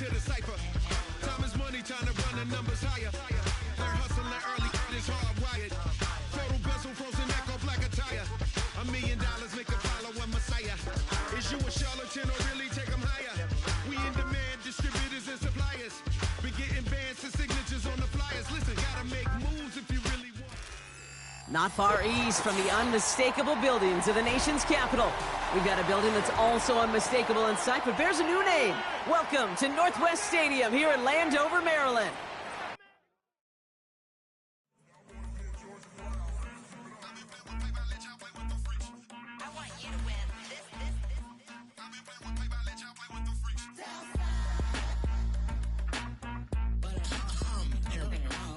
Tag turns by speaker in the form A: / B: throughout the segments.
A: to the cipher. Time is money, time to run the numbers higher. They're hustling early, it's hardwired. Total bezel, frozen neck off like a tire. $1 million make a follow a messiah. Is you a charlatan or really take them higher? We in demand, distributors and suppliers. Been getting bands and signatures on the flyers. Listen, gotta make moves if you really want.
B: Not far east from the unmistakable buildings of the nation's capital, we've got a building that's also unmistakable in sight, but bears a new name. Welcome to Northwest Stadium here in Landover, Maryland.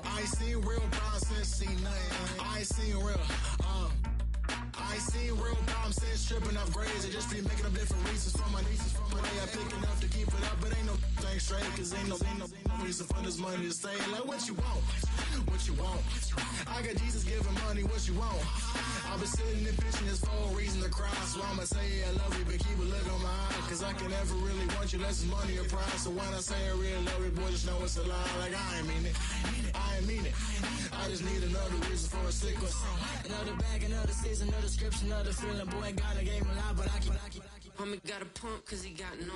C: I seen real problems since seen nothing. I ain't seen real problems since tripping off grades. I just be making up different reasons for my nieces. From my day I pick enough to keep it up, but ain't no thing straight. Cause ain't no reason for this money to stay. Like what you want? What you want? I got Jesus giving money, what you want? I've been sitting and pitching this for a reason to cry. So I'ma say I love you, but keep a look on my eye. Cause I can never really want you less than money or pride. So when I say I really love you, boy, just know it's a lie. Like I ain't mean it. I ain't mean it. I just need another reason for a sickle. Another bag, another season, another description, another feeling. Boy, God, I gave him a lot, but I keep.
D: Homie got a pump cause he got no.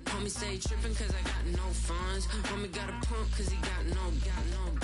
D: Homie stay trippin' cause I got no funds. Homie got a pump cause he got no.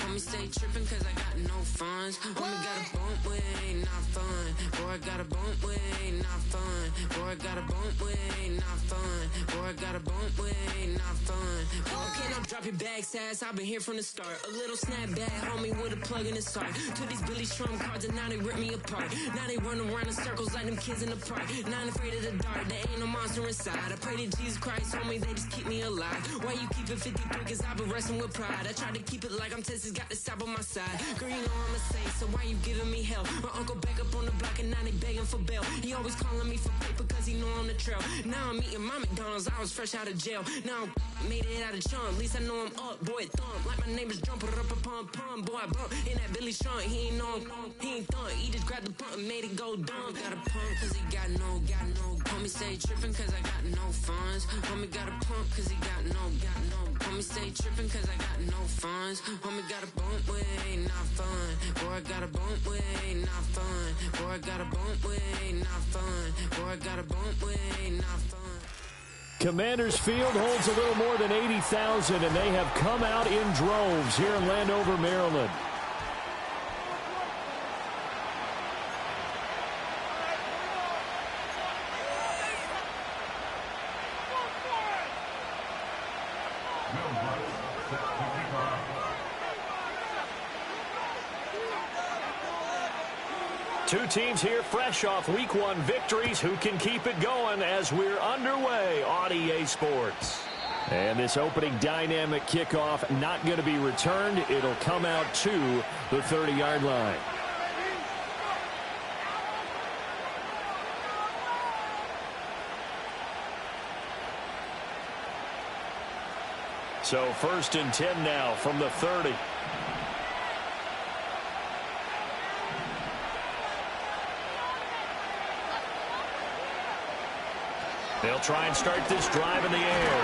D: Homie stay trippin' cause I got no funds. Homie got a bump with it ain't not fun. Boy, I got a bump with it ain't not fun. Boy, I got a bump with it ain't not fun. Boy, I got a bump with it ain't not fun. Okay, now drop your bag, sass. I've been here from the start. A little snapback, homie, with a plug in his heart. To these Billy Strum cards and now they rip me apart. Now they run around in circles like them kids in the park. Not afraid of the dark, there ain't no monster inside. I pray to Jesus Christ, homie, they just keep me alive. Why you keep it 53? Cause I've been wrestling with pride. I try to keep it like I'm Texas, got the stop on my side. Girl, you know I'm a saint, so why you giving me hell? My uncle back up on the block and now they begging for bail. He always calling me for paper cause he know I'm the trail. Now I'm eating my McDonald's, I was fresh out of jail. Now I made it out of chunk, at least I know I'm up. Boy, thump, like my neighbors jump, pum. Boy, I bump in that Billy Strong, he ain't know he ain't thump. He just grabbed the pump and made it go dumb. Got a pump cause he got no. Homie stay trippin' cause I got no funds. Homie got a pump cause he got no. Homie stay trippin' cause I got no funds. Homie got a bump with it ain't not fun. Boy, I got a bump with it ain't not fun. Boy, I got a bump with it ain't not fun. Boy, I got a bump with it ain't not fun.
E: Commanders Field holds a little more than 80,000, and they have come out in droves here in Landover, Maryland. Two teams here fresh off Week 1 victories. Who can keep it going as we're underway on EA Sports? And this opening dynamic kickoff not going to be returned. It'll come out to the 30-yard line. So 1st and 10 now from the 30. They'll try and start this drive in the air.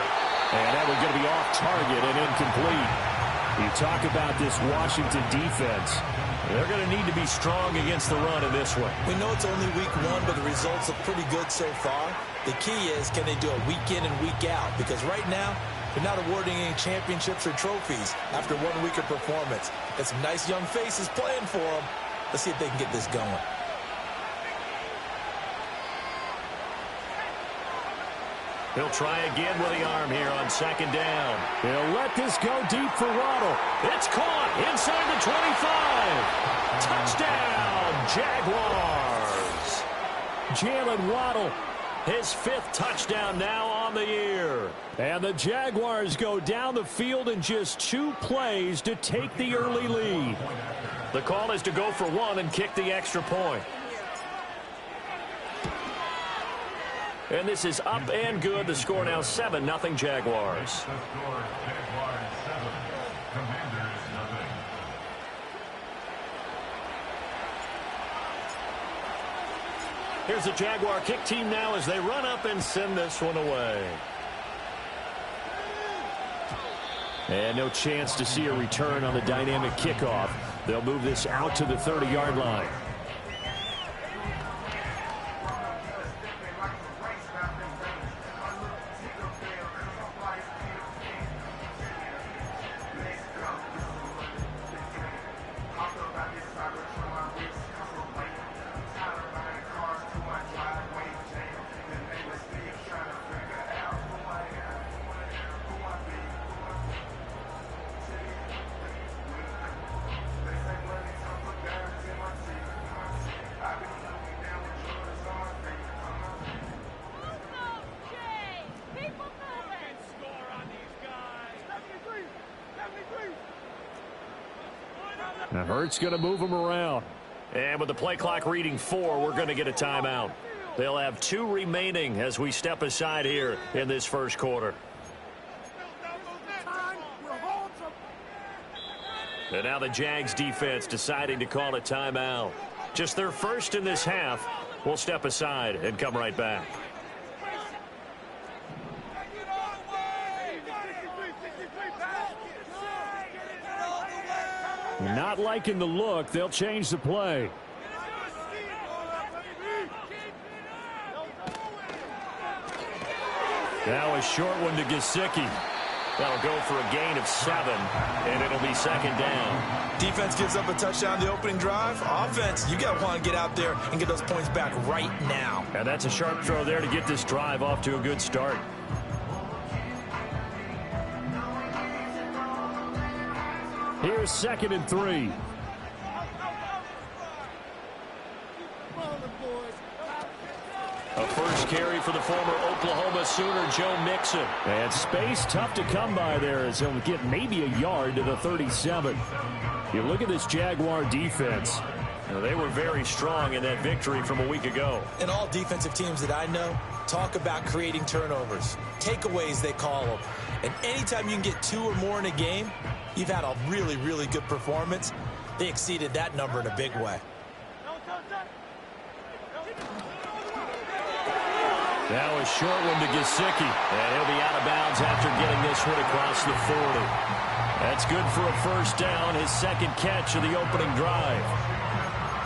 E: And that was going to be off target and incomplete. You talk about this Washington defense. They're going to need to be strong against the run in this one.
F: We know it's only week 1, but the results look pretty good so far. The key is, can they do it week in and week out? Because right now, they're not awarding any championships or trophies after 1 week of performance. Got some nice young faces playing for them. Let's see if they can get this going.
E: He'll try again with the arm here on 2nd down. He'll let this go deep for Waddle. It's caught inside the 25. Touchdown, Jaguars. Jalen Waddle, his 5th touchdown now on the year. And the Jaguars go down the field in just 2 plays to take the early lead. The call is to go for 1 and kick the extra point. And this is up and good. The score now 7-0 Jaguars. Here's the Jaguar kick team now as they run up and send this one away. And no chance to see a return on the dynamic kickoff. They'll move this out to the 30-yard line. Now Hurts going to move him around. And with the play clock reading 4, we're going to get a timeout. They'll have 2 remaining as we step aside here in this first quarter. And now the Jags defense deciding to call a timeout. Just their first in this half. We'll step aside and come right back. Not liking the look. They'll change the play. Now a short one to Gesicki. That'll go for a gain of 7, and it'll be second down.
F: Defense gives up a touchdown the opening drive. Offense, you got to want to get out there and get those points back right now.
E: And that's a sharp throw there to get this drive off to a good start. Here's 2nd and 3. A first carry for the former Oklahoma Sooner, Joe Mixon. And space tough to come by there as he'll get maybe a yard to the 37. You look at this Jaguar defense. They were very strong in that victory from a week ago.
F: And all defensive teams that I know talk about creating turnovers. Takeaways, they call them. And anytime you can get 2 or more in a game, you've had a really, really good performance. They exceeded that number in a big way.
E: Now a short one to Gesicki. And he'll be out of bounds after getting this one across the 40. That's good for a first down, his 2nd catch of the opening drive.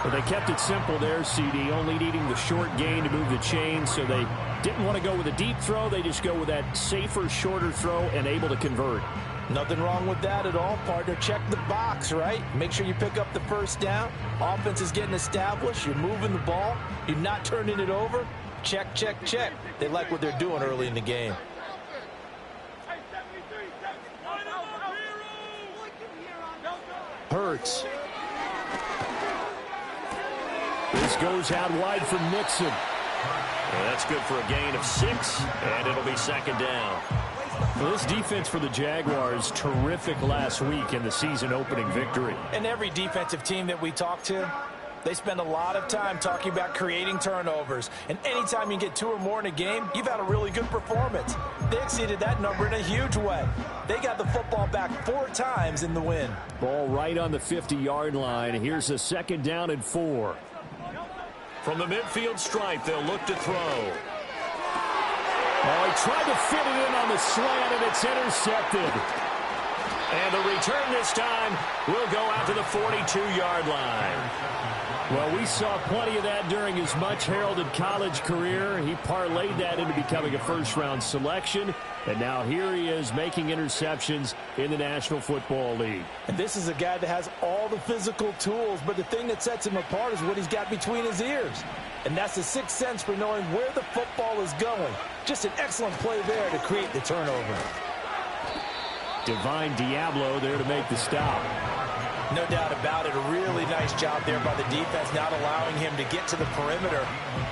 E: But they kept it simple there, CD, only needing the short gain to move the chain, so they didn't want to go with a deep throw. They just go with that safer, shorter throw and able to convert.
F: Nothing wrong with that at all, partner. Check the box, right? Make sure you pick up the first down. Offense is getting established. You're moving the ball. You're not turning it over. Check, check, check. They like what they're doing early in the game.
E: Hurts. This goes out wide for Mixon. And that's good for a gain of 6, and it'll be second down. Well, this defense for the Jaguars, terrific last week in the season-opening victory.
F: And every defensive team that we talk to, they spend a lot of time talking about creating turnovers. And anytime you get 2 or more in a game, you've had a really good performance. They exceeded that number in a huge way. They got the football back 4 times in the win.
E: Ball right on the 50-yard line. Here's a 2nd down and 4. From the midfield stripe, they'll look to throw. Oh, he tried to fit it in on the slant, and it's intercepted. And the return this time will go out to the 42-yard line. Well, we saw plenty of that during his much-heralded college career. He parlayed that into becoming a first-round selection, and now here he is making interceptions in the National Football League.
F: And this is a guy that has all the physical tools, but the thing that sets him apart is what he's got between his ears. And that's the 6th sense for knowing where the football is going. Just an excellent play there to create the turnover.
E: Divine Diablo there to make the stop.
F: No doubt about it. A really nice job there by the defense, not allowing him to get to the perimeter.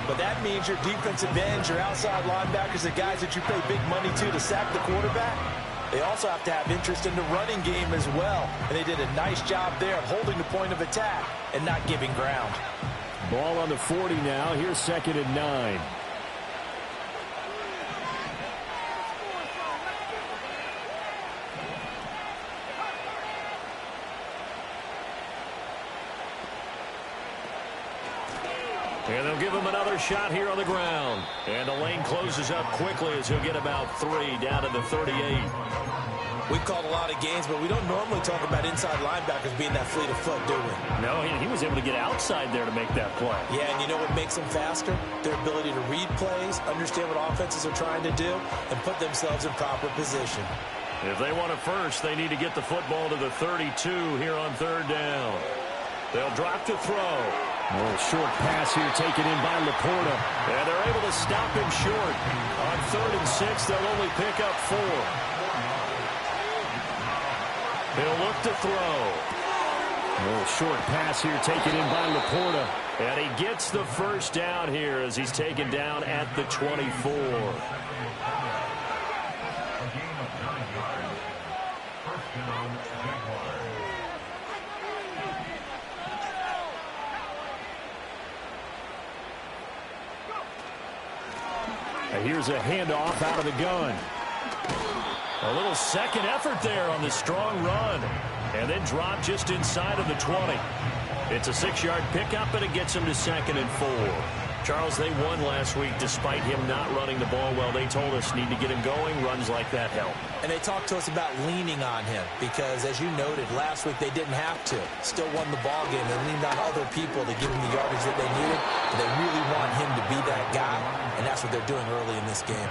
F: But that means your defensive ends, your outside linebackers, the guys that you pay big money to sack the quarterback, they also have to have interest in the running game as well. And they did a nice job there of holding the point of attack and not giving ground.
E: Ball on the 40 now. Here's 2nd and 9. And they'll give him another shot here on the ground. And the lane closes up quickly as he'll get about 3 down to the 38.
F: We've called a lot of games, but we don't normally talk about inside linebackers being that fleet of foot, do we?
E: No, he was able to get outside there to make that play.
F: Yeah, and you know what makes them faster? Their ability to read plays, understand what offenses are trying to do, and put themselves in proper position.
E: If they want it first, they need to get the football to the 32 here on third down. They'll drop to throw. A little short pass here taken in by Laporta. And they're able to stop him short. On 3rd and 6, they'll only pick up 4. He'll look to throw. A little short pass here taken in by Laporta. And he gets the first down here as he's taken down at the 24. Here's a handoff out of the gun. A little second effort there on the strong run. And then drop just inside of the 20. It's a 6-yard pickup, and it gets him to 2nd and 4. Charles, they won last week despite him not running the ball well. They told us need to get him going. Runs like that help. And they talked to us about leaning on him because, as you noted, last week they didn't have to. Still won the ball game. They leaned on other people to give him the yardage that they needed. And they really want him to be that guy, and that's what they're doing early in this game.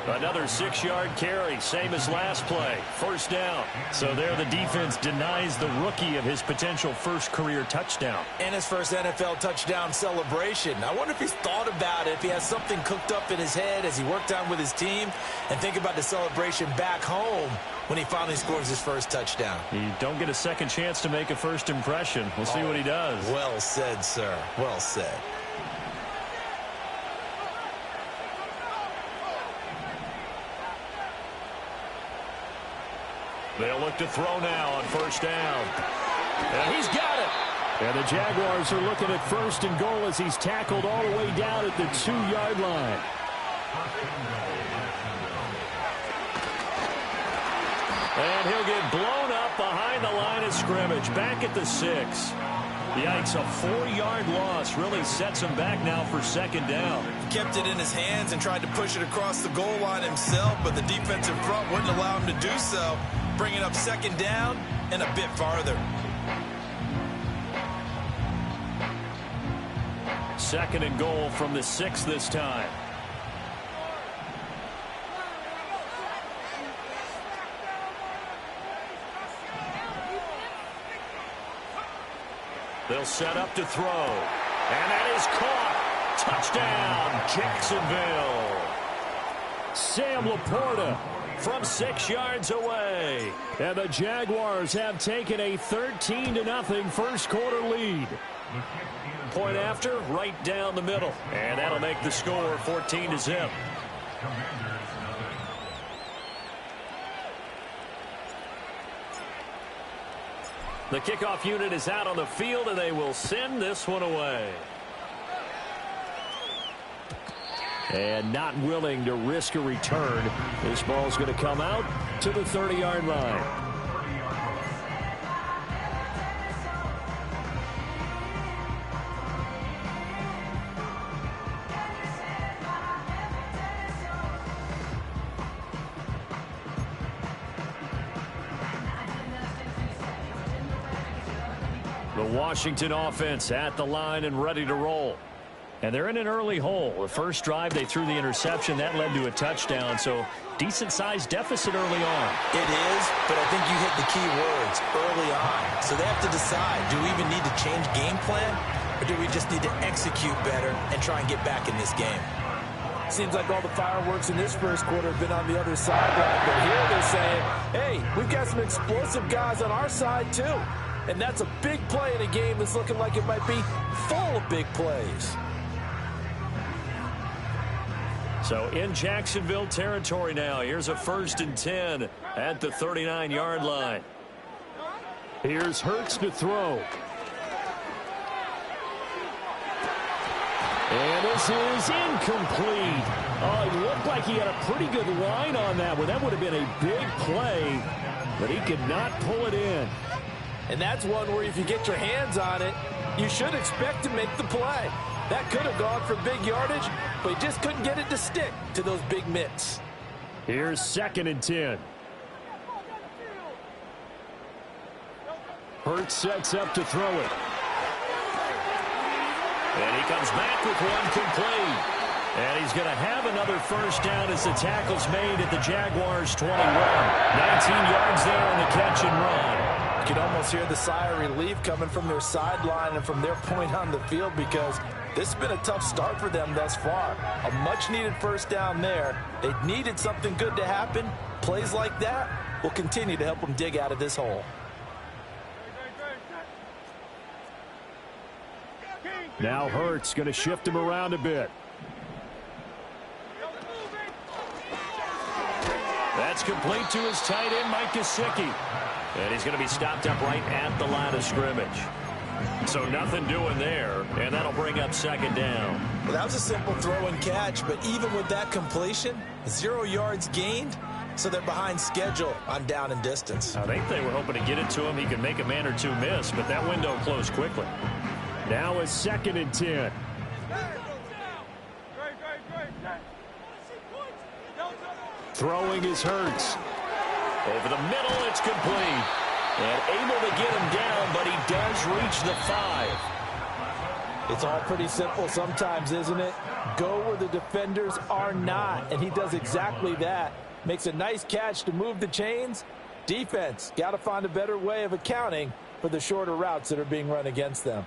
E: Another 6-yard carry, same as last play. First down. So there the defense denies the rookie of his potential first career touchdown. And his first NFL touchdown celebration. I wonder if he's thought about it, if he has something cooked up in his head as he worked on with his team, and think about the celebration back home when he finally scores his first touchdown. You don't get a second chance to make a first impression. We'll see what he does. Well said, sir. Well said. They'll look to throw now on first down. And he's got it. And the Jaguars are looking at 1st and goal as he's tackled all the way down at the 2-yard line. And he'll get blown up behind the line of scrimmage. Back at the 6. Yikes, a 4-yard loss really sets him back now for 2nd down. He kept it in his hands and tried to push it across the goal line himself, but the defensive front wouldn't allow him to do so. Bringing up 2nd down and a bit farther. 2nd and goal from the 6 this time. They'll set up to throw. And that is caught. Touchdown, Jacksonville. Sam Laporta from 6 yards away. And the Jaguars have taken a 13-0 first quarter lead. Point after, right down the middle. And that'll make the score 14-0. The kickoff unit is out on the field, and they will send this one away. And not willing to risk a return. This ball's going to come out to the 30-yard line. The Washington offense at the line and ready to roll. And they're in an early hole. The first drive, they threw the interception. That led to a touchdown, so decent-sized deficit early on. It is, but I think you hit the key words, early on. So they have to decide, do we even need to change game plan, or do we just need to execute better and try and get back in this game? Seems like all the fireworks in this first quarter have been on the other sideline, but here they're saying, hey, we've got some explosive guys on our side, too. And that's a big play in a game that's looking like it might be full of big plays. So in Jacksonville territory now. Here's a 1st and 10 at the 39-yard line. Here's Hurts to throw. And this is incomplete. Oh, it looked like he had a pretty good line on that one. That would have been a big play, but he could not pull it in. And that's one where if you get your hands on it, you should expect to make the play. That could have gone for big yardage, but he just couldn't get it to stick to those big mitts. Here's 2nd and 10. Hurts sets up to throw it. And he comes back with one complete. And he's going to have another first down as the tackle's made at the Jaguars' 21. 19 yards there on the catch and run.
F: You can almost hear the sigh of relief coming from their sideline and from their point on the field, because this has been a tough start for them thus far. A much-needed first down there. They needed something good to happen. Plays like that will continue to help them dig out of this hole.
E: Now Hurts going to shift him around a bit. That's complete to his tight end, Mike Gesicki. And he's going to be stopped up right at the line of scrimmage. So nothing doing there, and that'll bring up second down.
F: Well, that was a simple throw and catch, but even with that completion, 0 yards gained, so they're behind schedule on down and distance.
E: I think they were hoping to get it to him. He could make a man or two miss, but that window closed quickly. Now a 2nd and 10. Throwing is Hurts. Over the middle, it's complete. And able to get him down, but he does reach the 5.
F: It's all pretty simple sometimes, isn't it? Go where the defenders are not, and he does exactly that. Makes a nice catch to move the chains. Defense, got to find a better way of accounting for the shorter routes that are being run against them.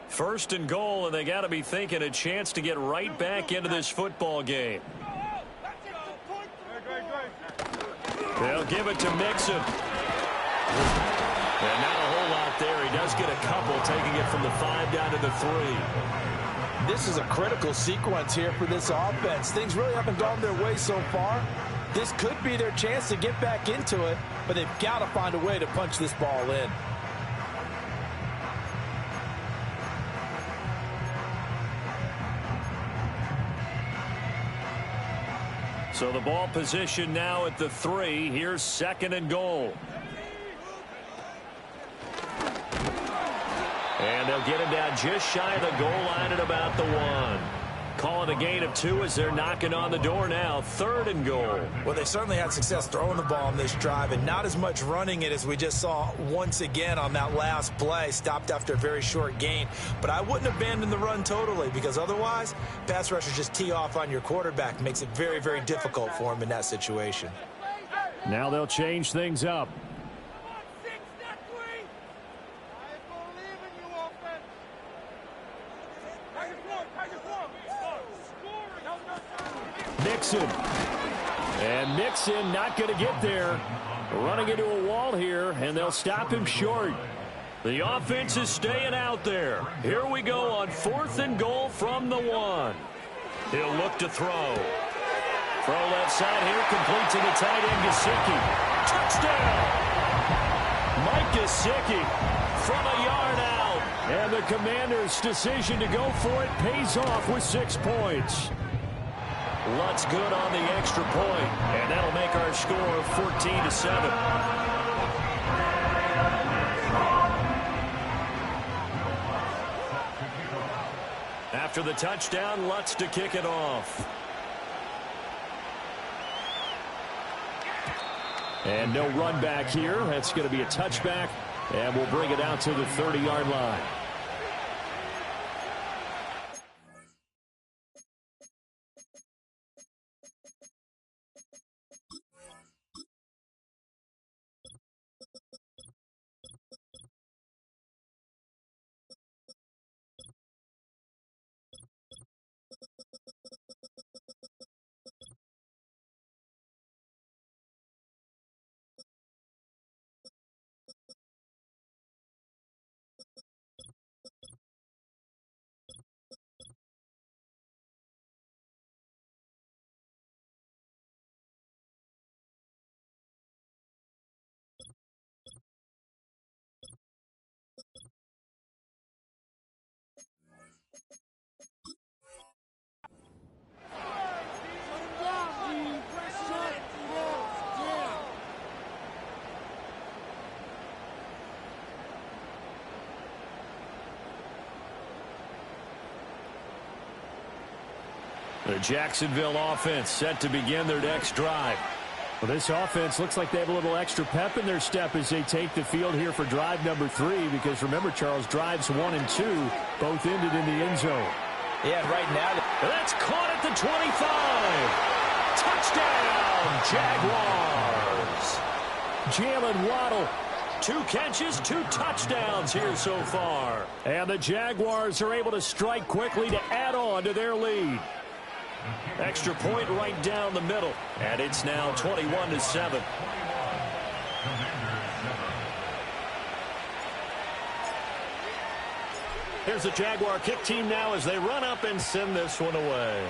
E: First and goal, and they got to be thinking a chance to get right back into this football game. They'll give it to Mixon. And not a whole lot there. He does get a couple, taking it from the 5 down to the 3.
F: This is a critical sequence here for this offense. Things really haven't gone their way so far. This could be their chance to get back into it, but they've got to find a way to punch this ball in.
E: So the ball position now at the 3. Here's 2nd and goal. And they'll get him down just shy of the goal line at about the 1. Calling a gain of 2 as they're knocking on the door now. 3rd and goal.
F: Well, they certainly had success throwing the ball on this drive, and not as much running it as we just saw once again on that last play. Stopped after a very short gain. But I wouldn't abandon the run totally, because otherwise, pass rushers just tee off on your quarterback. Makes it very, very difficult for him in that situation.
E: Now they'll change things up. Mixon. And Mixon not going to get there. Running into a wall here, and they'll stop him short. The offense is staying out there. Here we go on 4th and goal from the 1. He'll look to throw. Throw left side here, complete to the tight end, Gesicki. Touchdown! Mike Gesicki from a yard out. And the Commanders' decision to go for it pays off with 6 points. Lutz good on the extra point, and that'll make our score 14-7. After the touchdown, Lutz to kick it off. And no run back here. That's going to be a touchback, and we'll bring it out to the 30-yard line. The Jacksonville offense set to begin their next drive. Well, this offense looks like they have a little extra pep in their step as they take the field here for drive number 3, because remember, Charles, drives 1 and 2 both ended in the end zone.
F: Yeah, right now.
E: That's caught at the 25. Touchdown, Jaguars. Jalen Waddle. 2 catches, 2 touchdowns here so far. And the Jaguars are able to strike quickly to add on to their lead. Extra point right down the middle. And it's now 21-7. Here's the Jaguar kick team now as they run up and send this one away.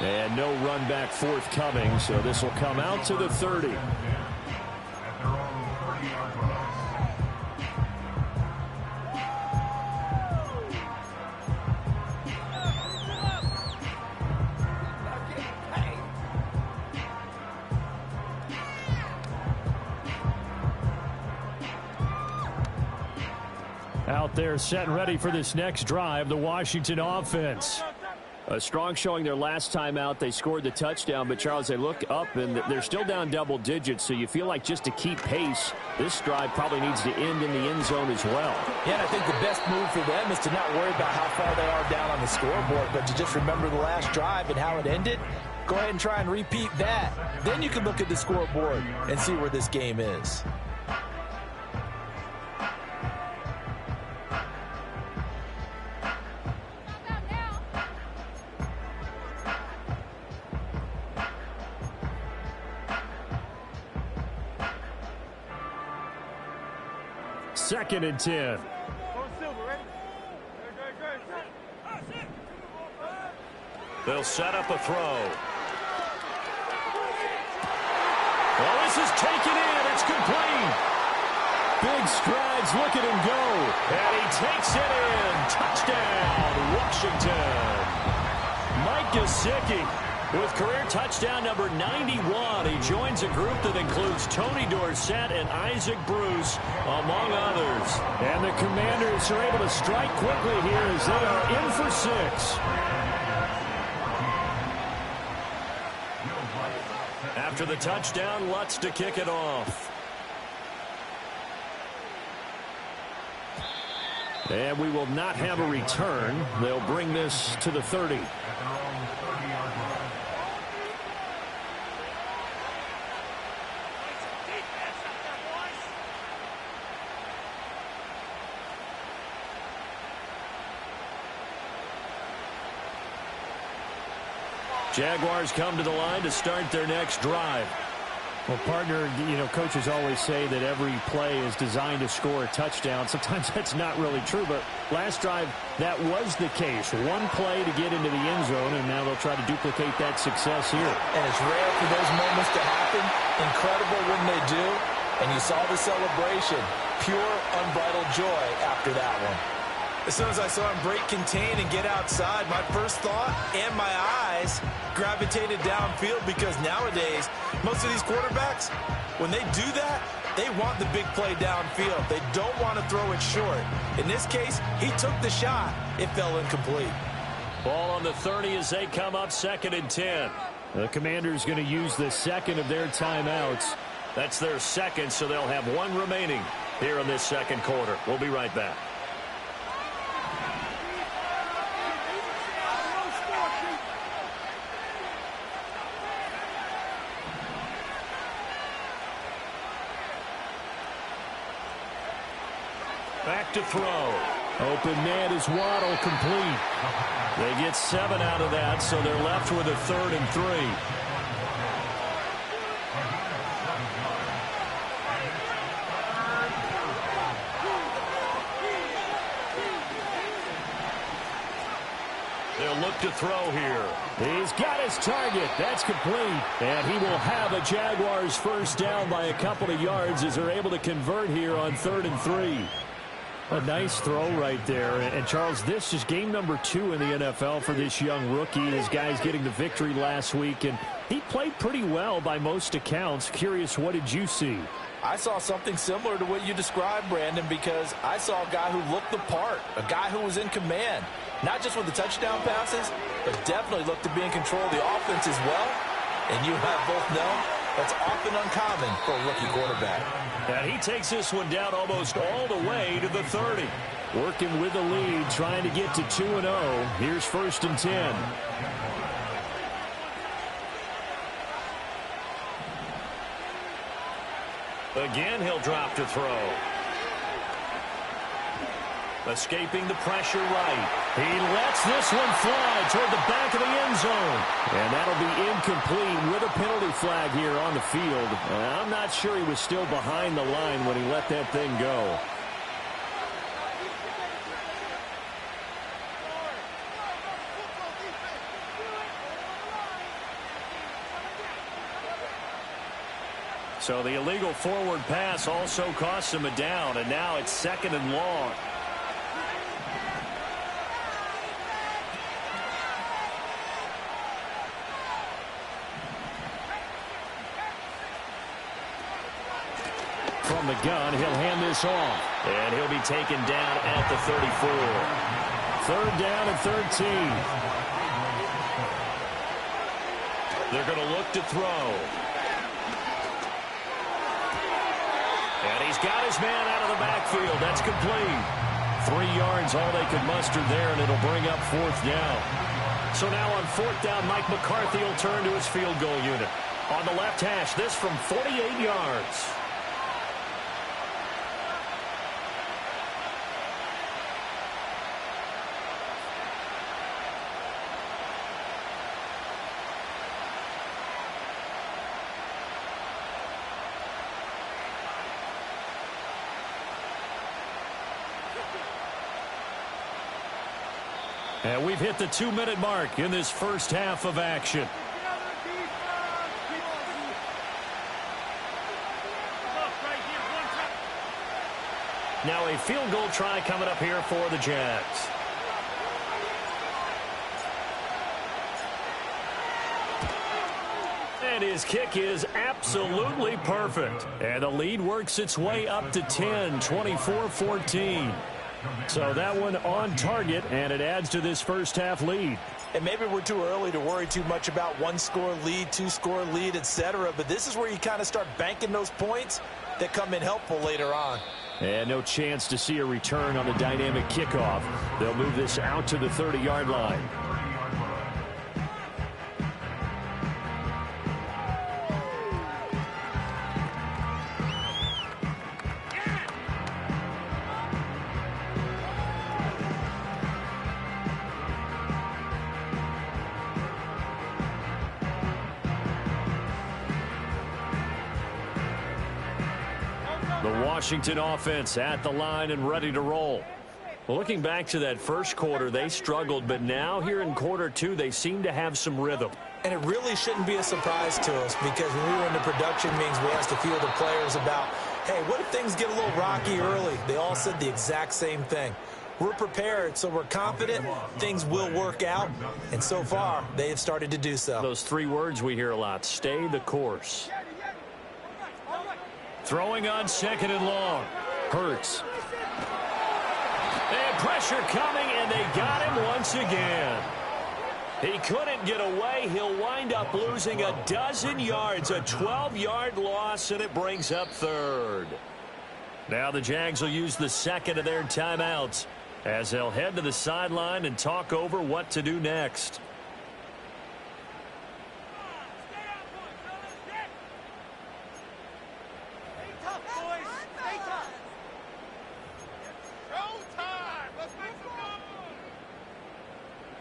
E: And no run back forthcoming, so this will come out to the 30. Out there set and ready for this next drive, the Washington offense. A strong showing their last time out. They scored the touchdown, but Charles, they look up and they're still down double digits, so you feel like just to keep pace, this drive probably needs to end in the end zone as well.
F: Yeah, and I think the best move for them is to not worry about how far they are down on the scoreboard, but to just remember the last drive and how it ended. Go ahead and try and repeat that. Then you can look at the scoreboard and see where this game is.
E: Second and 10. They'll set up a throw. Well, this is taken in. It's complete. Big strides. Look at him go. And he takes it in. Touchdown, Washington. Mike Gesicki with career touchdown number 91. He joins a group that includes Tony Dorsett and Isaac Bruce, among others. And the Commanders are able to strike quickly here as they are in for 6. After the touchdown, Lutz to kick it off. And we will not have a return. They'll bring this to the 30. Jaguars come to the line to start their next drive. Well, partner, coaches always say that every play is designed to score a touchdown. Sometimes that's not really true, but last drive, that was the case. One play to get into the end zone, and now they'll try to duplicate that success here.
F: And it's rare for those moments to happen. Incredible when they do. And you saw the celebration. Pure, unbridled joy after that one. As soon as I saw him break contain and get outside, my first thought and my eyes gravitated downfield, because nowadays, most of these quarterbacks, when they do that, they want the big play downfield. They don't want to throw it short. In this case, he took the shot. It fell incomplete.
E: Ball on the 30 as they come up 2nd and 10. The Commanders going to use the second of their timeouts. That's their second, so they'll have one remaining here in this second quarter. We'll be right back. Back to throw. Open man is Waddle, complete. They get 7 out of that, so they're left with a 3rd and 3. They'll look to throw here. He's got his target. That's complete. And he will have a Jaguars first down by a couple of yards as they're able to convert here on 3rd and 3. A nice throw right there. And, Charles, this is game number 2 in the NFL for this young rookie. His guys getting the victory last week, and he played pretty well by most accounts. Curious, what did you see?
F: I saw something similar to what you described, Brandon, because I saw a guy who looked the part, a guy who was in command, not just with the touchdown passes, but definitely looked to be in control of the offense as well. And you have both known that's often uncommon for a rookie quarterback.
E: And he takes this one down almost all the way to the 30. Working with the lead, trying to get to 2-0. Here's 1st and 10. Again, he'll drop to throw. Escaping the pressure right. He lets this one fly toward the back of the end zone. And that'll be incomplete with a penalty flag here on the field. I'm not sure he was still behind the line when he let that thing go. So the illegal forward pass also costs him a down, and now it's 2nd and long. From the gun, he'll hand this off, and he'll be taken down at the 34. 3rd down and 13. They're going to look to throw. And he's got his man out of the backfield. That's complete. 3 yards, all they could muster there, and it'll bring up 4th down. So now on 4th down, Mike McCarthy will turn to his field goal unit. On the left hash, this from 48 yards. And we've hit the 2-minute mark in this first half of action. Now a field goal try coming up here for the Jags. And his kick is absolutely perfect. And the lead works its way up to 10, 24-14. So that one on target, and it adds to this first half lead.
F: And maybe we're too early to worry too much about 1-score lead, 2-score lead, etc. But this is where you kind of start banking those points that come in helpful later on.
E: And no chance to see a return on the dynamic kickoff. They'll move this out to the 30-yard line. Washington offense at the line and ready to roll. Well, looking back to that first quarter, they struggled, but now here in quarter 2, they seem to have some rhythm.
F: And it really shouldn't be a surprise to us, because when we were in the production meetings, we asked a few of the players about, hey, what if things get a little rocky early? They all said the exact same thing. We're prepared, so we're confident things will work out, and so far, they have started to do so.
E: Those 3 words we hear a lot: stay the course. Throwing on 2nd and long. Hurts. And pressure coming, and they got him once again. He couldn't get away. He'll wind up losing a dozen yards, a 12-yard loss, and it brings up 3rd. Now the Jags will use the 2nd of their timeouts as they'll head to the sideline and talk over what to do next.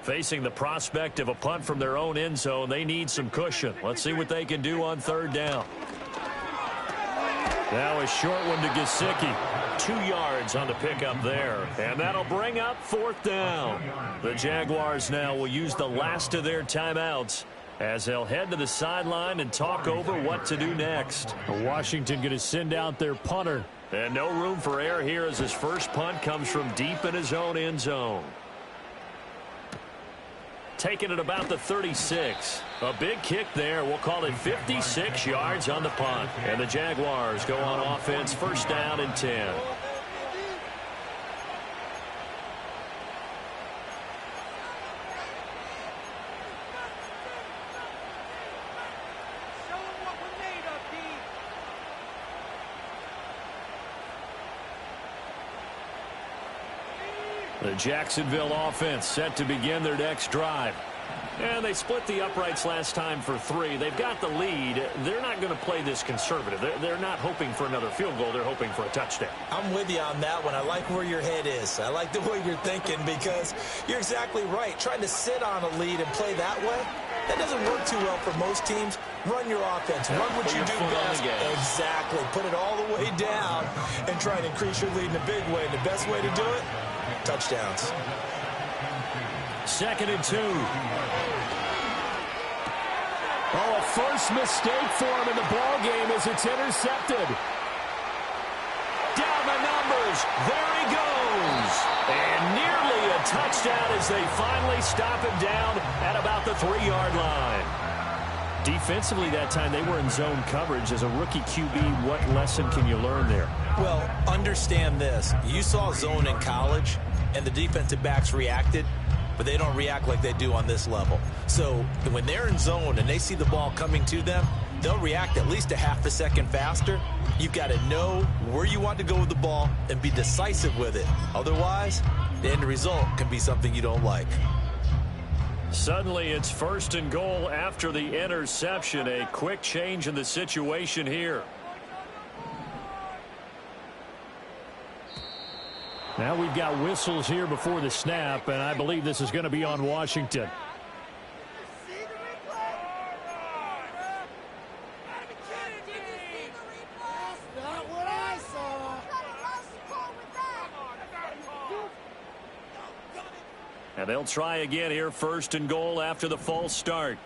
E: Facing the prospect of a punt from their own end zone, they need some cushion. Let's see what they can do on 3rd down. Now a short one to Gesicki. 2 yards on the pickup there. And that'll bring up 4th down. The Jaguars now will use the last of their timeouts as they'll head to the sideline and talk over what to do next. Washington going to send out their punter. And no room for error here as his first punt comes from deep in his own end zone. Taking it about the 36. A big kick there. We'll call it 56 yards on the punt. And the Jaguars go on offense, first down and 10. The Jacksonville offense set to begin their next drive. And they split the uprights last time for 3. They've got the lead. They're not going to play this conservative. They're not hoping for another field goal. They're hoping for a touchdown.
F: I'm with you on that one. I like where your head is. I like the way you're thinking because you're exactly right. Trying to sit on a lead and play that way, that doesn't work too well for most teams. Run your offense. Run what you do best. Exactly. Put it all the way down and try and increase your lead in a big way. And the best way to do it, touchdowns.
E: 2nd and 2. Oh, a first mistake for him in the ball game as it's intercepted. Down the numbers. There he goes. And nearly a touchdown as they finally stop him down at about the 3-yard line. Defensively that time, they were in zone coverage. As a rookie QB, what lesson can you learn there?
F: Well, understand this. You saw zone in college, and the defensive backs reacted, but they don't react like they do on this level. So when they're in zone and they see the ball coming to them, they'll react at least a half a second faster. You've got to know where you want to go with the ball and be decisive with it. Otherwise, the end result can be something you don't like.
E: Suddenly it's 1st and goal after the interception. A quick change in the situation here. Now we've got whistles here before the snap, and I believe this is going to be on Washington. And they'll try again here, 1st and goal after the false start.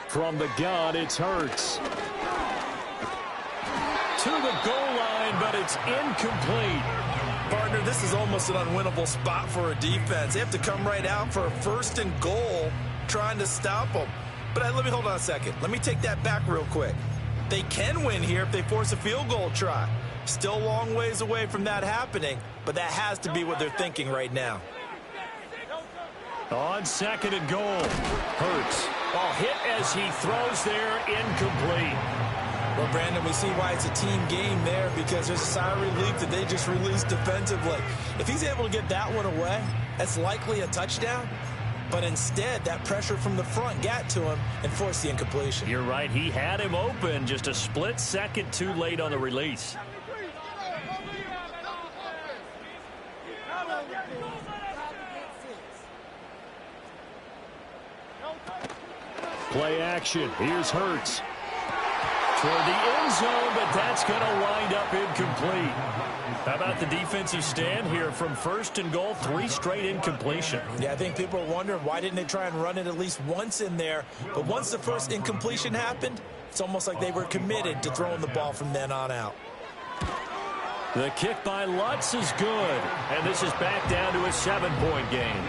E: From the gun, it's Hurts. To the goal line, but it's incomplete.
F: Partner, this is almost an unwinnable spot for a defense. They have to come right out for a 1st and goal trying to stop them. But let me hold on a second. Let me take that back real quick. They can win here if they force a field goal try. Still a long ways away from that happening, but that has to be what they're thinking right now.
E: On 2nd and goal, Hurts. Oh, hit as he throws there, incomplete.
F: Well, Brandon, we see why it's a team game there because there's a sigh of relief that they just released defensively. If he's able to get that one away, that's likely a touchdown. But instead, that pressure from the front got to him and forced the incompletion.
E: You're right. He had him open, just a split second too late on the release. Play action. Here's Hurts. Toward the end zone, but that's going to wind up incomplete. How about the defensive stand here from 1st and goal, 3 straight incompletion?
F: Yeah, I think people are wondering why didn't they try and run it at least once in there. But once the first incompletion happened, it's almost like they were committed to throwing the ball from then on out.
E: The kick by Lutz is good, and this is back down to a 7-point game.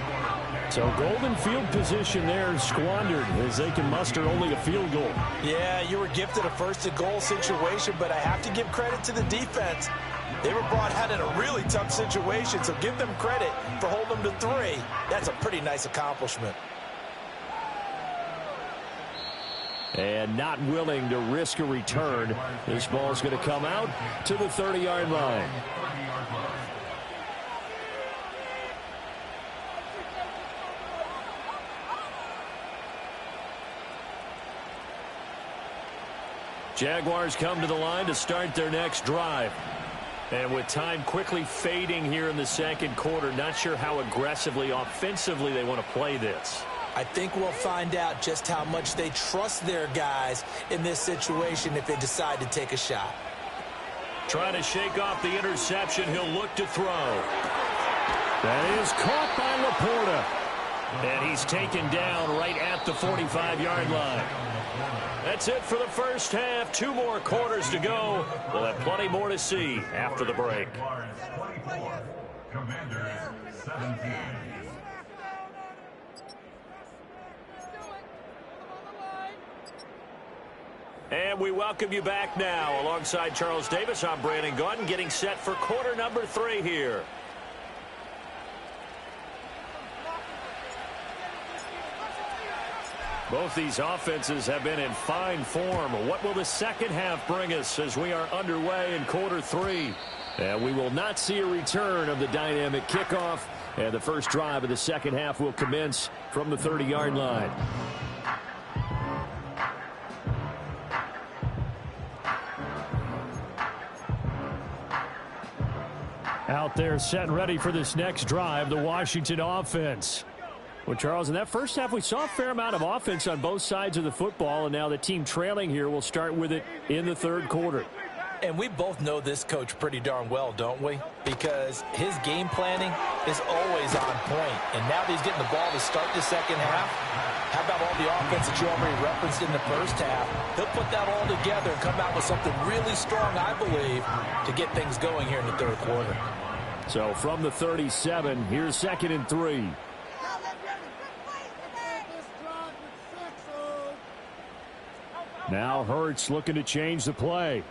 E: So golden field position there squandered as they can muster only a field goal.
F: Yeah, you were gifted a 1st and goal situation, but I have to give credit to the defense. They were brought out in a really tough situation, so give them credit for holding them to 3. That's a pretty nice accomplishment.
E: And not willing to risk a return. This ball's going to come out to the 30-yard line. Jaguars come to the line to start their next drive. And with time quickly fading here in the 2nd quarter, not sure how aggressively, offensively they want to play this.
F: I think we'll find out just how much they trust their guys in this situation if they decide to take a shot.
E: Trying to shake off the interception. He'll look to throw. That is caught by Laporta. And he's taken down right at the 45-yard line. That's it for the first half. 2 more quarters to go. We'll have plenty more to see after the break.
G: Commanders 17.
E: And we welcome you back now. Alongside Charles Davis, I'm Brandon Gunn, getting set for quarter number 3 here. Both these offenses have been in fine form. What will the second half bring us as we are underway in quarter 3? And we will not see a return of the dynamic kickoff. And the first drive of the second half will commence from the 30-yard line. Out there set and ready for this next drive, the Washington offense. Well, Charles, in that first half, we saw a fair amount of offense on both sides of the football, and now the team trailing here will start with it in the third quarter.
F: And we both know this coach pretty darn well, don't we? Because his game planning is always on point. And now that he's getting the ball to start the second half, how about all the offense that you already referenced in the first half? He'll put that all together and come out with something really strong, I believe, to get things going here in the third quarter.
E: So from the 37, here's 2nd and 3. Now Hurts looking to change the play.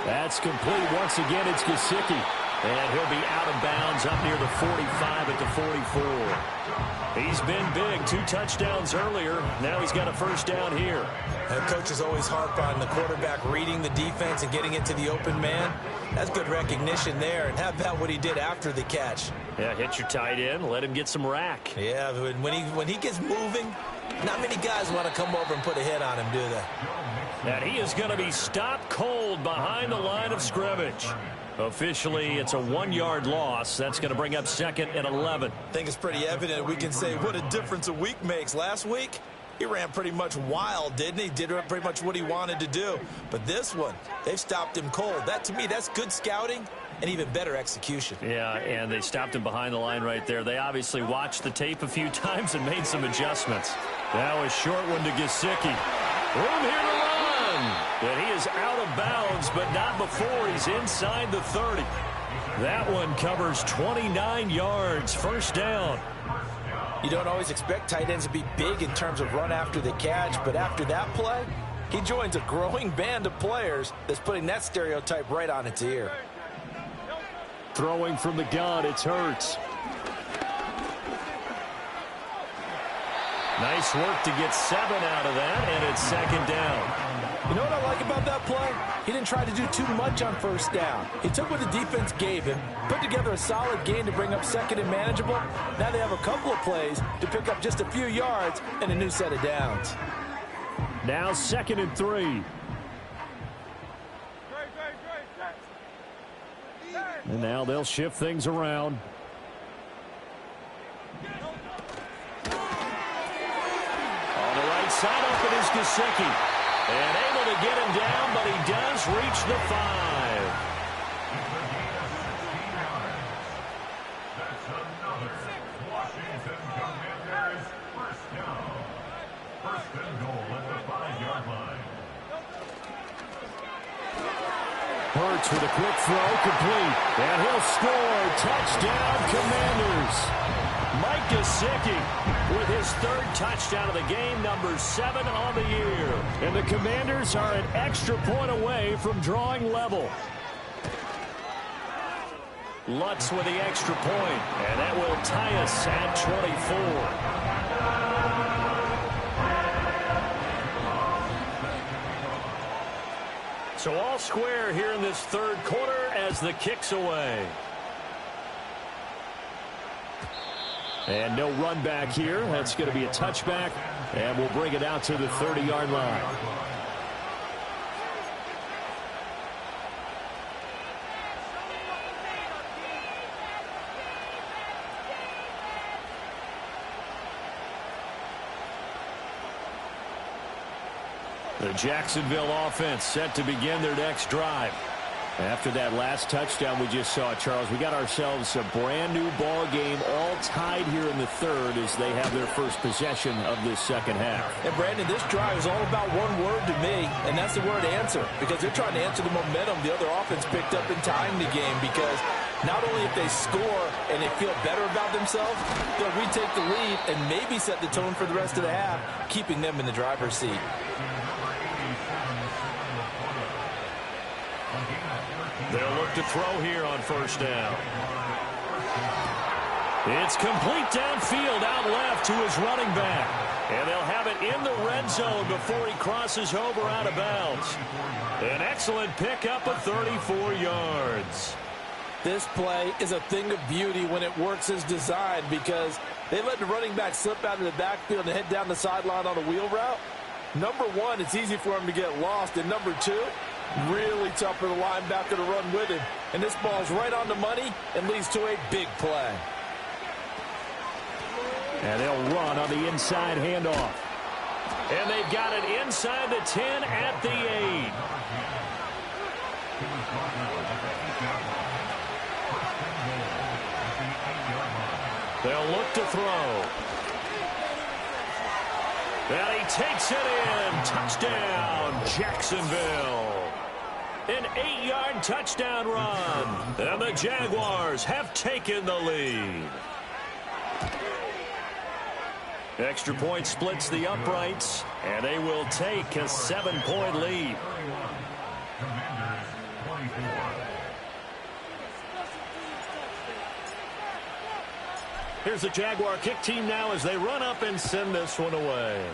E: That's complete. Once again, it's Gesicki. And he'll be out of bounds up near the 45 at the 44. He's been big. 2 touchdowns earlier. Now he's got a first down here.
F: And coaches always harp on the quarterback reading the defense and getting it to the open man. That's good recognition there. And how about what he did after the catch?
E: Yeah, hit your tight end. Let him get some rack.
F: Yeah, when he gets moving, not many guys want to come over and put a hit on him, do they?
E: And he is going to be stopped cold behind the line of scrimmage. Officially, it's a 1-yard loss. That's going to bring up 2nd and 11.
F: I think it's pretty evident we can say what a difference a week makes. Last week, he ran pretty much wild, didn't he? Did pretty much what he wanted to do. But this one, they've stopped him cold. That, to me, that's good scouting and even better execution.
E: Yeah, and they stopped him behind the line right there. They obviously watched the tape a few times and made some adjustments. Now a short one to Gesicki. Room here to run. And he is out of bounds, but not before he's inside the 30. That one covers 29 yards. First down.
F: You don't always expect tight ends to be big in terms of run after the catch, but after that play, he joins a growing band of players that's putting that stereotype right on its ear.
E: Throwing from the gun, it's Hurts. Nice work to get 7 out of that, and it's 2nd down.
F: You know what I like about that play? He didn't try to do too much on first down. He took what the defense gave him, put together a solid gain to bring up 2nd and manageable. Now they have a couple of plays to pick up just a few yards and a new set of downs.
E: Now 2nd and 3. And now they'll shift things around. On the right side, open is Gesicki. And able to get him down, but he does reach the 5.
G: That's another Washington Commanders first down. First and goal at the 5-yard line.
E: Hurts with a quick throw, complete. And he'll score. Touchdown, Commanders. Mike Gesicki with his 3rd touchdown of the game, number 7 on the year. And the Commanders are an extra point away from drawing level. Lutz with the extra point, and that will tie us at 24. So all square here in this third quarter as the kick's away. And no run back here. That's going to be a touchback, and we'll bring it out to the 30-yard line. The Jacksonville offense set to begin their next drive. After that last touchdown we just saw, Charles, we got ourselves a brand-new ball game, all tied here in the third as they have their first possession of this second half.
F: And, Brandon, this drive is all about one word to me, and that's the word answer, because they're trying to answer the momentum the other offense picked up in tying the game, because not only if they score and they feel better about themselves, they'll retake the lead and maybe set the tone for the rest of the half, keeping them in the driver's seat.
E: They'll look to throw here on first down. It's complete downfield out left to his running back. And they'll have it in the red zone before he crosses over out of bounds. An excellent pickup of 34 yards.
F: This play is a thing of beauty when it works as designed, because they let the running back slip out of the backfield and head down the sideline on a wheel route. Number one, it's easy for him to get lost. And number two, really tough for the linebacker to run with him. And this ball's right on the money and leads to a big play.
E: And they'll run on the inside handoff. And they've got it inside the 10 at the 8. They'll look to throw. And he takes it in. Touchdown, Jacksonville. An 8-yard touchdown run. And the Jaguars have taken the lead. Extra point splits the uprights, and they will take a 7-point lead. Here's the Jaguar kick team now as they run up and send this one away.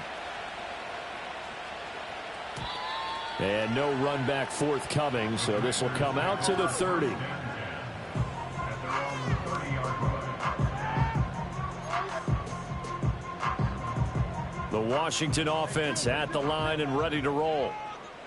E: And no run back forthcoming, so this will come out to the 30. The Washington offense at the line and ready to roll.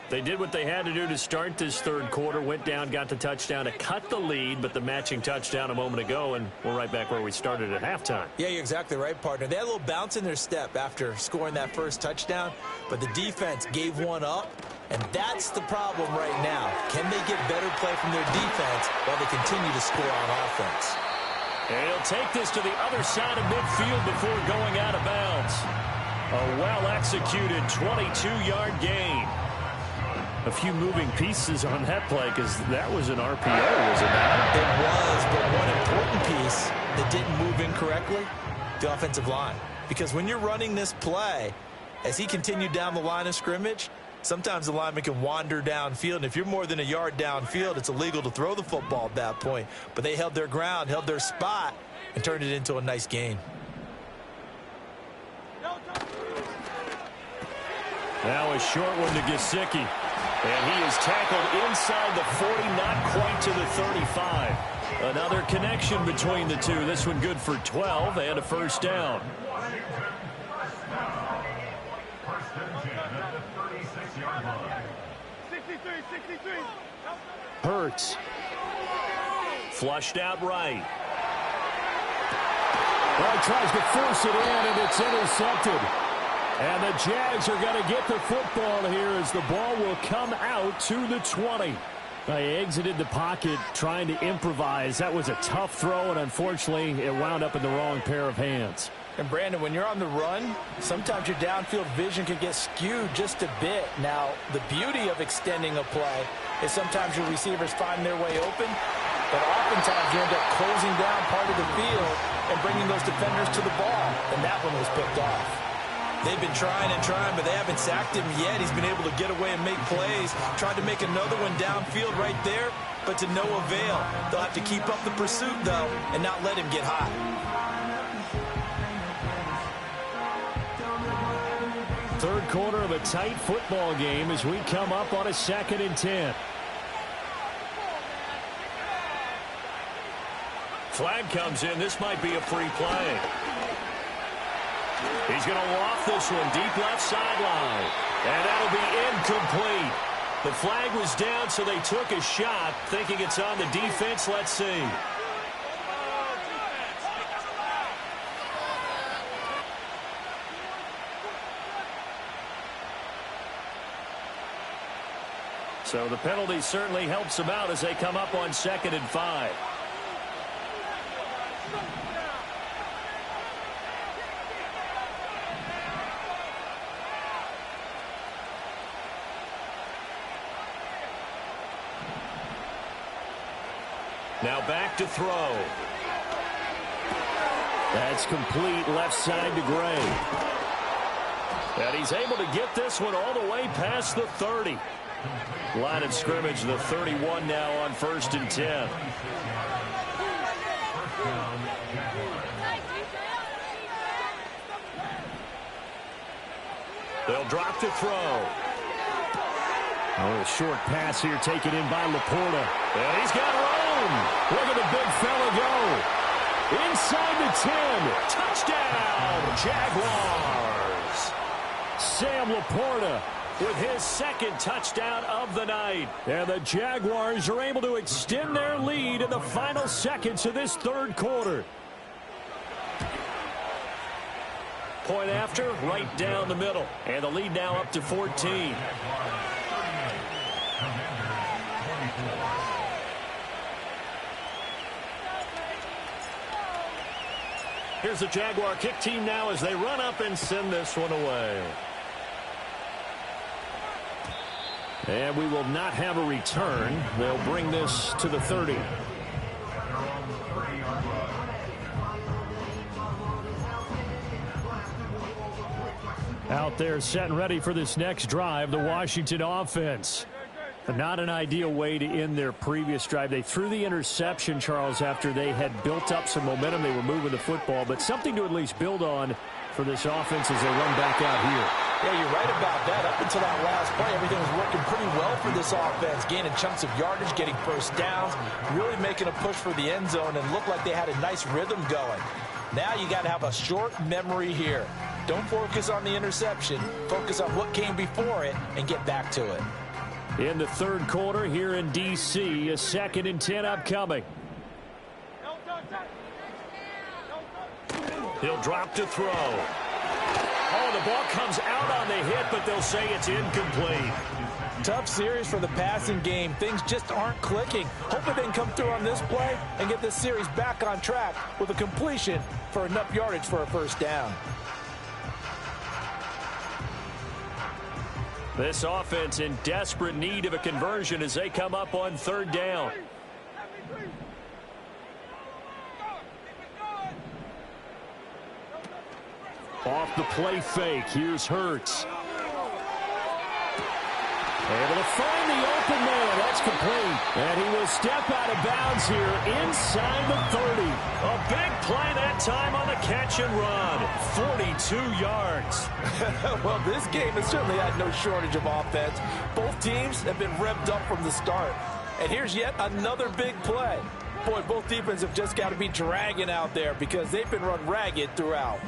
E: They did what they had to do to start this third quarter, went down, got the touchdown to cut the lead, but the matching touchdown a moment ago, and we're right back where we started at halftime.
F: Yeah, you're exactly right, partner. They had a little bounce in their step after scoring that first touchdown, but the defense gave one up, and that's the problem right now. Can they get better play from their defense while they continue to score on offense?
E: And he'll take this to the other side of midfield before going out of bounds. A well-executed 22-yard gain. A few moving pieces on that play because that was an RPO, was it not?
F: It was, but one important piece that didn't move incorrectly, the offensive line. Because when you're running this play, as he continued down the line of scrimmage, sometimes the lineman can wander downfield. And if you're more than a yard downfield, it's illegal to throw the football at that point. But they held their ground, held their spot, and turned it into a nice gain.
E: Now a short one to Gesicki. And he is tackled inside the 40, not quite to the 35. Another connection between the two. This one good for 12 and a first down. Hurts. Flushed out right.
H: Well, tries to force it in, and it's intercepted. And the Jags are going to get the football here as the ball will come out to the 20. They exited the pocket trying to improvise. That was a tough throw, and unfortunately, it wound up in the wrong pair of hands.
F: And, Brandon, when you're on the run, sometimes your downfield vision can get skewed just a bit. Now, the beauty of extending a play is sometimes your receivers find their way open, but oftentimes you end up closing down part of the field and bringing those defenders to the ball, and that one was picked off. They've been trying and trying, but they haven't sacked him yet. He's been able to get away and make plays. Tried to make another one downfield right there, but to no avail. They'll have to keep up the pursuit, though, and not let him get hot.
H: Third quarter of a tight football game as we come up on a 2nd and 10.
E: Flag comes in. This might be a free play. He's going to loft this one deep left sideline. And that'll be incomplete. The flag was down, so they took a shot, thinking it's on the defense. Let's see. So the penalty certainly helps them out as they come up on 2nd and 5. Now back to throw. That's complete left side to Gray. And he's able to get this one all the way past the 30. Line of scrimmage, the 31 now on 1st and 10. They'll drop to throw.
H: Oh, a short pass here taken in by Laporta.
E: And he's got room.
H: Look at the big fella go. Inside the 10.
E: Touchdown, Jaguars.
H: Sam Laporta
E: with his 2nd touchdown of the night.
H: And the Jaguars are able to extend their lead in the final seconds of this 3rd quarter.
E: Point after, right down the middle. And the lead now up to 14. Here's the Jaguar kick team now as they run up and send this one away.
H: And we will not have a return. They'll bring this to the 30. Out there set and ready for this next drive, the Washington offense. Not an ideal way to end their previous drive. They threw the interception, Charles, after they had built up some momentum. They were moving the football, but something to at least build on for this offense as they run back out here.
F: Yeah, you're right about that. Up until that last play, everything was working pretty well for this offense, gaining chunks of yardage, getting first downs, really making a push for the end zone, and looked like they had a nice rhythm going. Now you got to have a short memory here. Don't focus on the interception. Focus on what came before it and get back to it.
H: In the 3rd quarter here in D.C., a 2nd and 10 upcoming.
E: He'll drop to throw. Oh, the ball comes out on the hit, but they'll say it's incomplete.
F: Tough series for the passing game. Things just aren't clicking. Hope it didn't come through on this play and get this series back on track with a completion for enough yardage for a first down.
E: This offense in desperate need of a conversion as they come up on 3rd down.
H: Off the play fake, here's Hurts. Able to find the open man. That's complete. And he will step out of bounds here inside the 30.
E: A big play that time on the catch and run. 42 yards.
F: Well, this game has certainly had no shortage of offense. Both teams have been revved up from the start. And here's yet another big play. Boy, both defenses have just got to be dragging out there because they've been run ragged throughout.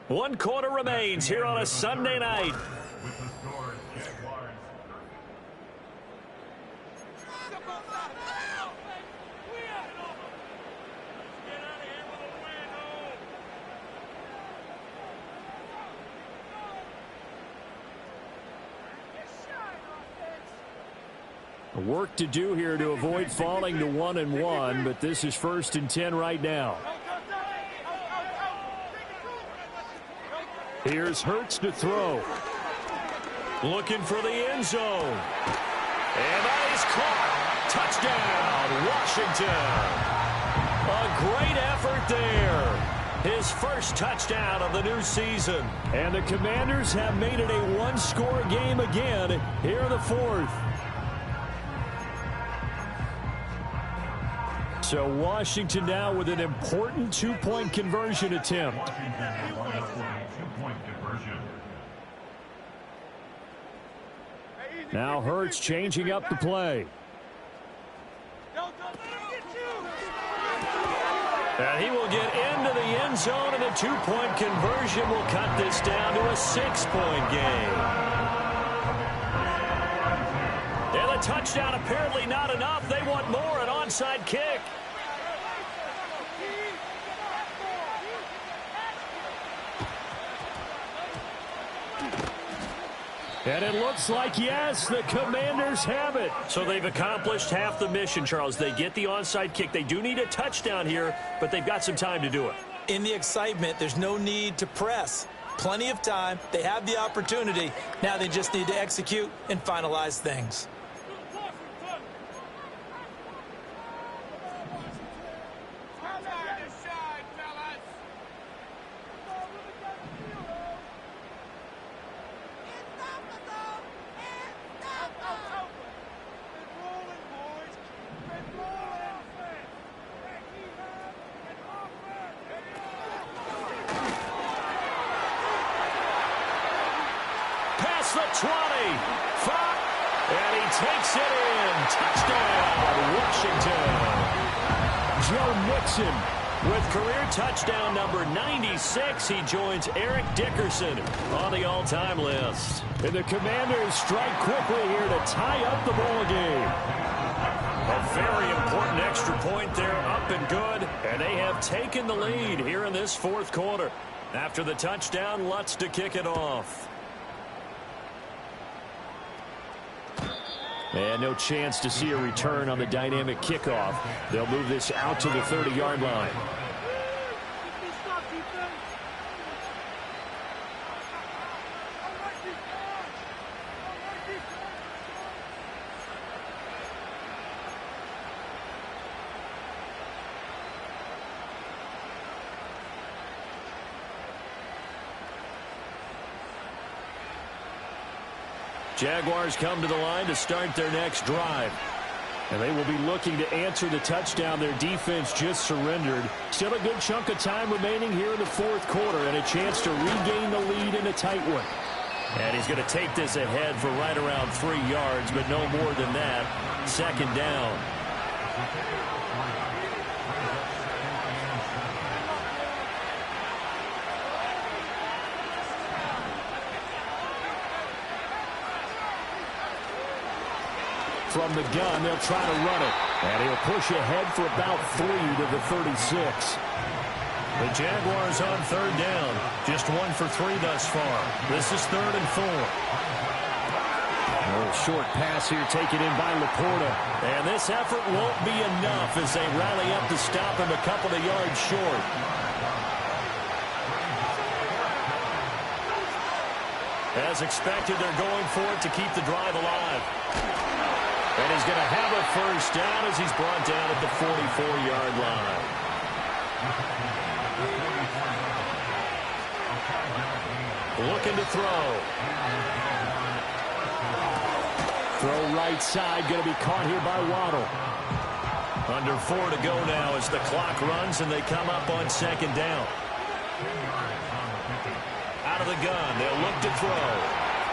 E: One quarter remains here on a Sunday night.
H: Work to do here to avoid falling to 1-1, but this is 1st and 10 right now. Here's Hurts to throw.
E: Looking for the end zone. And that is caught. Touchdown, Washington. A great effort there. His first touchdown of the new season.
H: And the Commanders have made it a one-score game again here in the 4th. So Washington now with an important 2-point conversion attempt. Now Hurts changing up the play.
E: And he will get into the end zone, and a 2-point conversion will cut this down to a 6-point game. And the touchdown apparently not enough. They want more, an onside kick.
H: And it looks like, yes, the Commanders have it.
E: So they've accomplished half the mission, Charles. They get the onside kick. They do need a touchdown here, but they've got some time to do it.
F: In the excitement, there's no need to press. Plenty of time. They have the opportunity. Now they just need to execute and finalize things.
E: The 20, 5, and he takes it in. Touchdown, Washington.
H: Joe Mixon
E: with career touchdown number 96. He joins Eric Dickerson on the all-time list.
H: And the Commanders strike quickly here to tie up the ball game.
E: A very important extra point there, up and good. And they have taken the lead here in this fourth quarter. After the touchdown, Lutz to kick it off.
H: And no chance to see a return on the dynamic kickoff. They'll move this out to the 30-yard line.
E: Jaguars come to the line to start their next drive.
H: And they will be looking to answer the touchdown their defense just surrendered. Still a good chunk of time remaining here in the fourth quarter and a chance to regain the lead in a tight one.
E: And he's going to take this ahead for right around 3 yards, but no more than that. Second down.
H: From the gun, they'll try to run it. And he'll push ahead for about 3 to the 36.
E: The Jaguars on third down. Just 1 for 3 thus far. This is 3rd and 4.
H: A little short pass here taken in by Laporta.
E: And this effort won't be enough as they rally up to stop him a couple of yards short. As expected, they're going for it to keep the drive alive. And he's going to have a first down as he's brought down at the 44-yard line. Looking to throw.
H: Throw right side, going to be caught here by Waddle.
E: Under 4 to go now as the clock runs and they come up on second down. Out of the gun, they'll look to throw.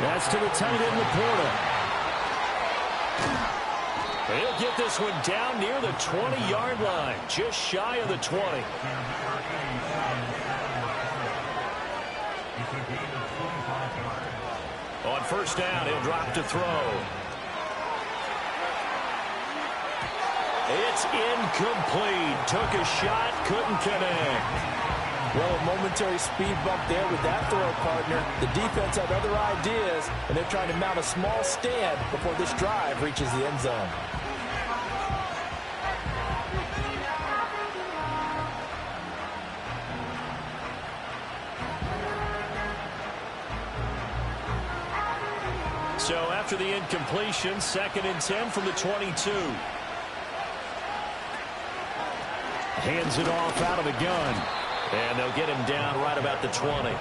H: That's to the tight end, Laporta.
E: He'll get this one down near the 20-yard line, just shy of the 20. On first down, he'll drop to throw. It's incomplete. Took a shot, couldn't connect.
F: Well, a momentary speed bump there with that throw partner. The defense had other ideas, and they're trying to mount a small stand before this drive reaches the end zone.
E: So after the incompletion, 2nd and 10 from the 22.
H: Hands it off out of the gun.
E: And they'll get him down right about the 20.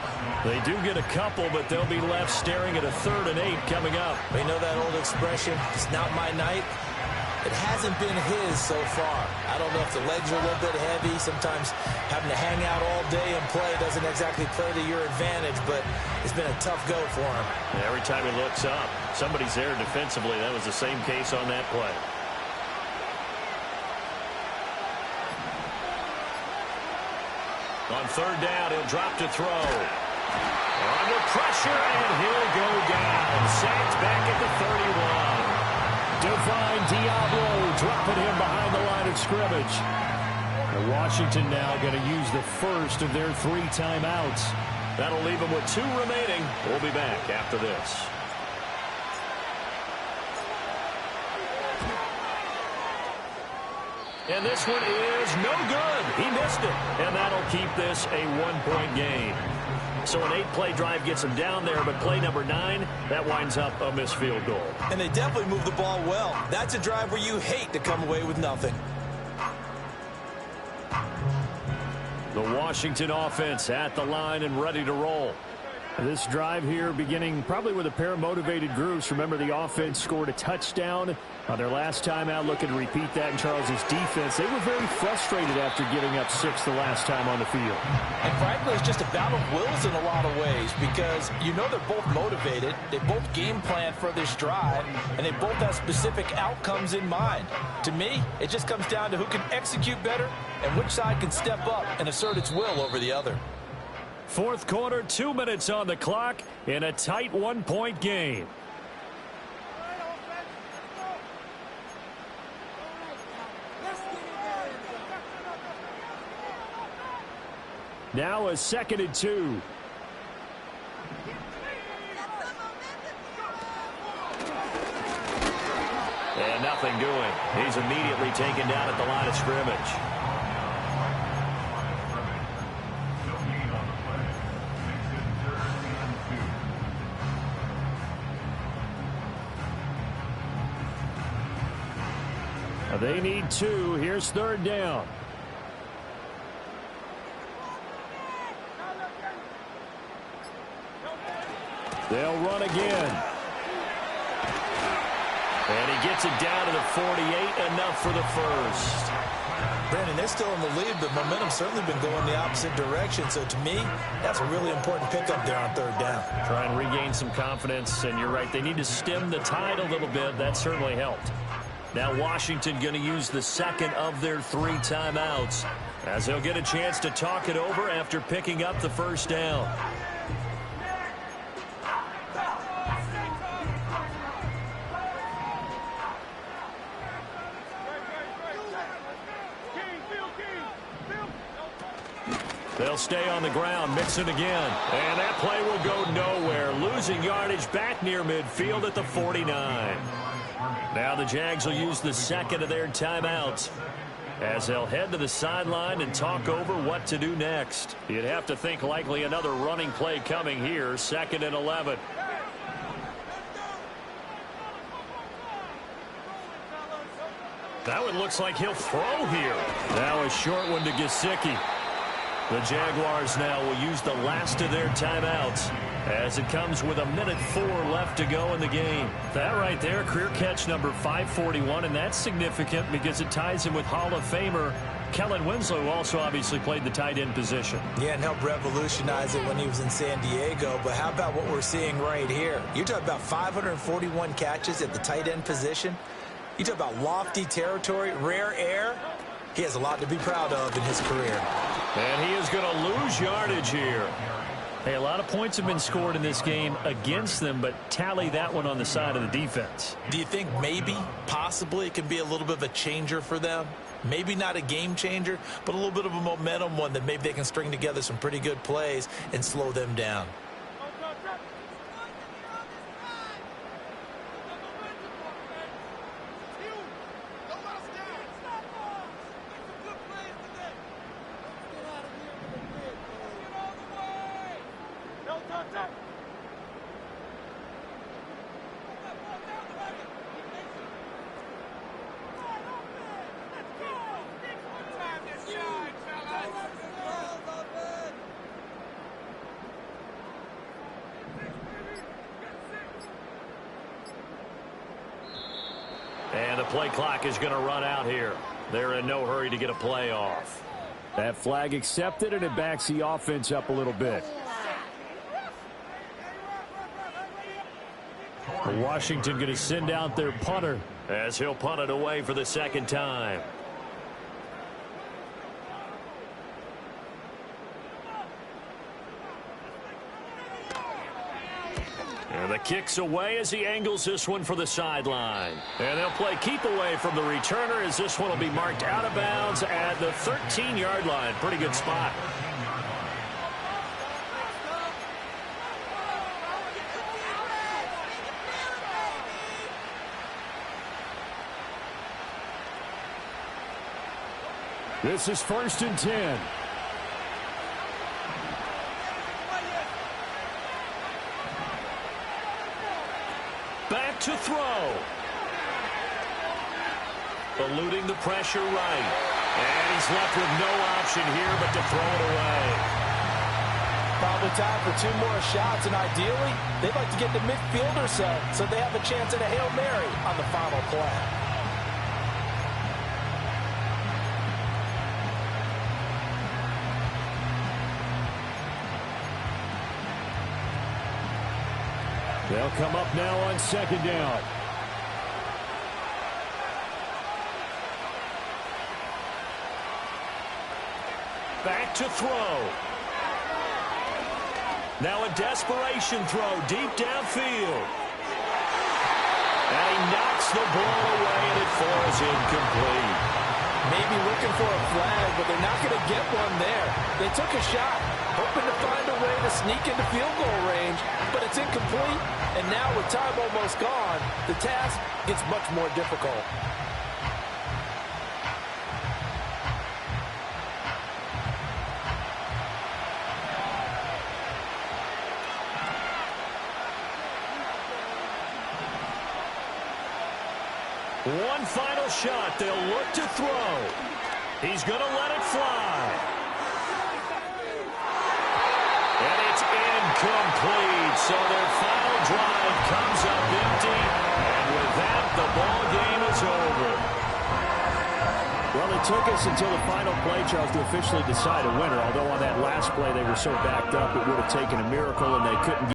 E: They do get a couple, but they'll be left staring at a 3rd and 8 coming up.
F: We know that old expression, it's not my night. It hasn't been his so far. I don't know if the legs are a little bit heavy. Sometimes having to hang out all day and play doesn't exactly play to your advantage, but it's been a tough go for him.
E: And every time he looks up, somebody's there defensively. That was the same case on that play. On third down, he'll drop to throw. Under pressure, and he'll go down. Sacked back at the 31.
H: Divine Diablo dropping him behind the line of scrimmage. And Washington now going to use the first of their 3 timeouts.
E: That'll leave them with 2 remaining. We'll be back after this. And this one is no good. He missed it. And that'll keep this a 1-point game. So an 8-play drive gets him down there, but play number 9, that winds up a missed field goal.
F: And they definitely moved the ball well. That's a drive where you hate to come away with nothing.
E: The Washington offense at the line and ready to roll.
H: This drive here beginning probably with a pair of motivated groups. Remember, the offense scored a touchdown on their last time out, looking to repeat that in Charles's defense. They were very frustrated after giving up 6 the last time on the field.
F: And frankly, it's just a battle of wills in a lot of ways because you know they're both motivated. They both game plan for this drive, and they both have specific outcomes in mind. To me, it just comes down to who can execute better and which side can step up and assert its will over the other.
E: Fourth quarter, 2 minutes on the clock in a tight 1-point game. Now a 2nd and 2. And nothing doing. He's immediately taken down at the line of scrimmage. They need 2. Here's 3rd down. They'll run again. And he gets it down to the 48, enough for the first.
F: Brandon, they're still in the lead, but momentum's certainly been going the opposite direction. So to me, that's a really important pickup there on 3rd down.
E: Try and regain some confidence, and you're right. They need to stem the tide a little bit. That certainly helped. Now Washington going to use the 2nd of their 3 timeouts as they'll get a chance to talk it over after picking up the 1st down. They'll stay on the ground, Mixon again. And that play will go nowhere. Losing yardage back near midfield at the 49. Now the Jags will use the 2nd of their timeouts as they'll head to the sideline and talk over what to do next. You'd have to think likely another running play coming here, 2nd and 11. That one looks like he'll throw here. Now a short one to Gesicki. The Jaguars now will use the last of their timeouts as it comes with 1:04 left to go in the game. That right there, career catch number 541, and that's significant because it ties him with Hall of Famer Kellen Winslow, who also obviously played the tight end position.
F: Yeah, and helped revolutionize it when he was in San Diego. But how about what we're seeing right here? You're talking about 541 catches at the tight end position. You talk about lofty territory, rare air. He has a lot to be proud of in his career.
E: And he is going to lose yardage here. Hey, a lot of points have been scored in this game against them, but tally that one on the side of the defense.
F: Do you think maybe, possibly, it can be a little bit of a changer for them? Maybe not a game changer, but a little bit of a momentum one that maybe they can string together some pretty good plays and slow them down.
E: And the play clock is going to run out here. They're in no hurry to get a play off.
H: That flag accepted, and it backs the offense up a little bit.
E: Washington going to send out their punter as he'll punt it away for the 2nd time. And the kick's away as he angles this one for the sideline. And they'll play keep away from the returner as this one will be marked out of bounds at the 13-yard line. Pretty good spot.
H: This is 1st and 10. Back to throw. Eluding the pressure right. And he's left with no option here but to throw it away.
F: Probably time for 2 more shots, and ideally, they'd like to get the midfield or so they have a chance at a Hail Mary on the final play.
H: They'll come up now on 2nd down. Back to throw. Now a desperation throw deep downfield. And he knocks the ball away, and it falls incomplete.
F: Maybe looking for a flag, but they're not going to get one there. They took a shot, hoping to find a way to sneak into field goal range, but it's incomplete. And now with time almost gone, the task gets much more difficult.
H: One final shot. They'll look to throw. He's going to let it fly. And it's incomplete. So their final drive comes up empty. And with that, the ball game is over. Well, it took us until the final play, Charles, to officially decide a winner. Although on that last play they were so backed up, it would have taken a miracle, and they couldn't get